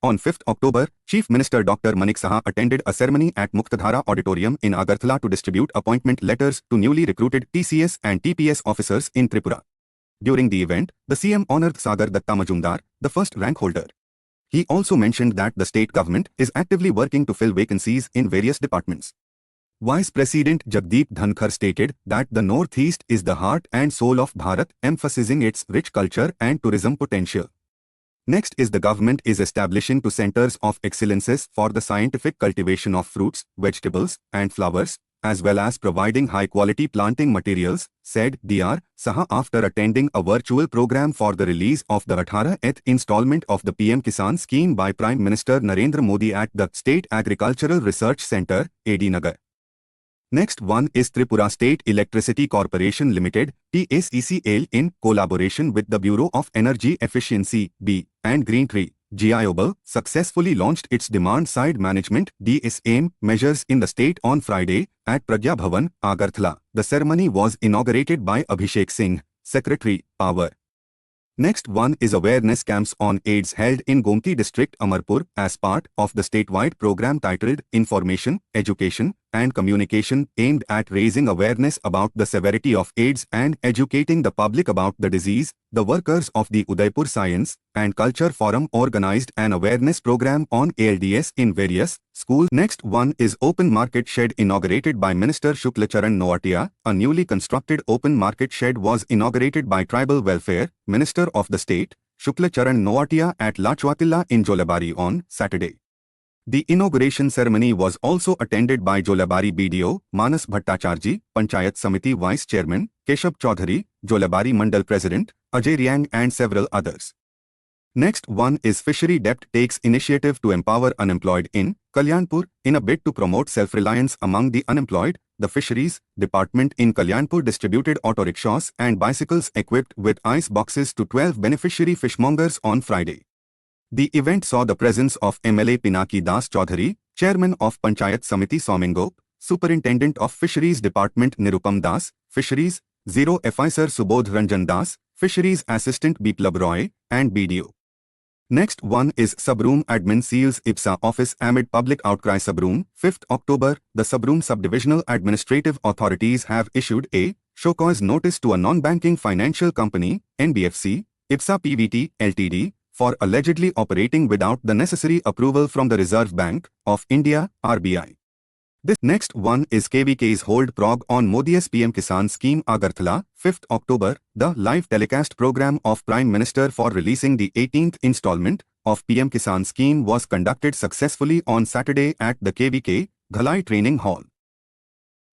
On 5th October, Chief Minister Dr. Manik Saha attended a ceremony at Muktadhara Auditorium in Agartala to distribute appointment letters to newly recruited TCS and TPS officers in Tripura. During the event, the CM honored Sagar Datta Majumdar, the first rank holder. He also mentioned that the state government is actively working to fill vacancies in various departments. Vice President Jagdeep Dhankar stated that the Northeast is the heart and soul of Bharat, emphasizing its rich culture and tourism potential. Next is the government is establishing two centers of excellences for the scientific cultivation of fruits, vegetables, and flowers, as well as providing high-quality planting materials, said Dr. Saha after attending a virtual program for the release of the 18th installment of the PM Kisan scheme by Prime Minister Narendra Modi at the State Agricultural Research Centre, AD Nagar. Next one is Tripura State Electricity Corporation Limited, TSECL, in collaboration with the Bureau of Energy Efficiency, B, and Green Tree, GIOBL, successfully launched its demand-side management DSM measures in the state on Friday at Pragya Bhavan, Agartala. The ceremony was inaugurated by Abhishek Singh, Secretary, Power. Next one is awareness camps on AIDS held in Gomti district Amarpur as part of the statewide program titled Information, Education and Communication, aimed at raising awareness about the severity of AIDS and educating the public about the disease. The workers of the Udaipur Science and Culture Forum organized an awareness program on ALDS in various schools. Next one is Open Market Shed inaugurated by Minister Shukla Charan Noatia. A newly constructed open market shed was inaugurated by Tribal Welfare Minister of the state, Shukla Charan Noatia, at Lachwatilla in Jolabari on Saturday. The inauguration ceremony was also attended by Jolabari BDO, Manas Bhattacharji, Panchayat Samiti Vice Chairman, Keshab Chaudhary, Jolabari Mandal President, Ajay Riang, and several others. Next one is Fishery Dept takes initiative to empower unemployed in Kalyanpur. In a bid to promote self-reliance among the unemployed, the Fisheries Department in Kalyanpur distributed auto rickshaws and bicycles equipped with ice boxes to 12 beneficiary fishmongers on Friday. The event saw the presence of MLA Pinaki Das Chaudhary, Chairman of Panchayat Samiti Somingop, Superintendent of Fisheries Department Nirupam Das, Fisheries 0 Officer Subodh Ranjan Das, Fisheries Assistant Biplab Roy, and BDO. Next one is Sabroom Admin seals IPSA office amid public outcry. Sabroom, 5th October, the Sabroom Subdivisional Administrative Authorities have issued a show cause notice to a non-banking financial company, NBFC, IPSA PVT Ltd, for allegedly operating without the necessary approval from the Reserve Bank of India, RBI. This next one is KVK's hold prog on Modi's PM Kisan scheme. Agartala, 5th October, the live telecast program of Prime Minister for releasing the 18th installment of PM Kisan scheme was conducted successfully on Saturday at the KVK, Ghalai Training Hall.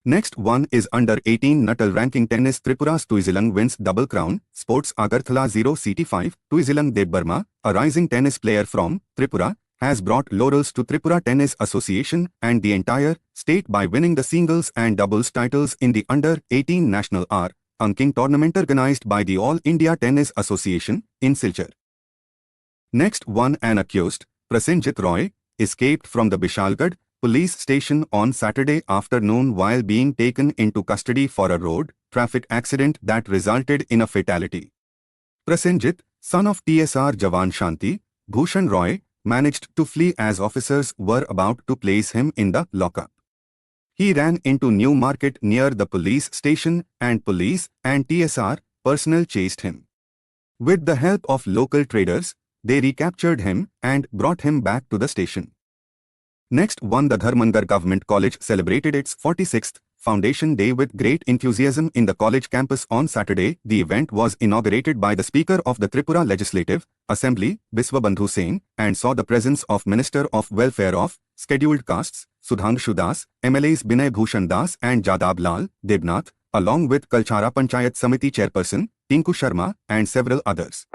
Next one is Under-18 Natal ranking tennis. Tripura's Tuizilang wins double crown. Sports. Agartala 0 CT5, Tuizilang Debbarma, a rising tennis player from Tripura, has brought laurels to Tripura Tennis Association and the entire state by winning the singles and doubles titles in the Under-18 National Ranking tournament organized by the All India Tennis Association in Silchar. Next one, an accused, Prasenjit Roy, escaped from the Bishalgarh police station on Saturday afternoon while being taken into custody for a road traffic accident that resulted in a fatality. Prasenjit, son of TSR Jawan Shanti Bhushan Roy, managed to flee as officers were about to place him in the lockup. He ran into New Market near the police station and police and TSR personnel chased him. With the help of local traders, they recaptured him and brought him back to the station. Next one, the Dharmangar Government College celebrated its 46th Foundation Day with great enthusiasm in the college campus on Saturday. The event was inaugurated by the Speaker of the Tripura Legislative Assembly, Biswabandhu Sen, and saw the presence of Minister of Welfare of Scheduled Castes, Sudhanshu Das, MLAs Binay Bhushan Das and Jadab Lal Debnath, along with Kalchara Panchayat Samiti Chairperson, Tinku Sharma, and several others.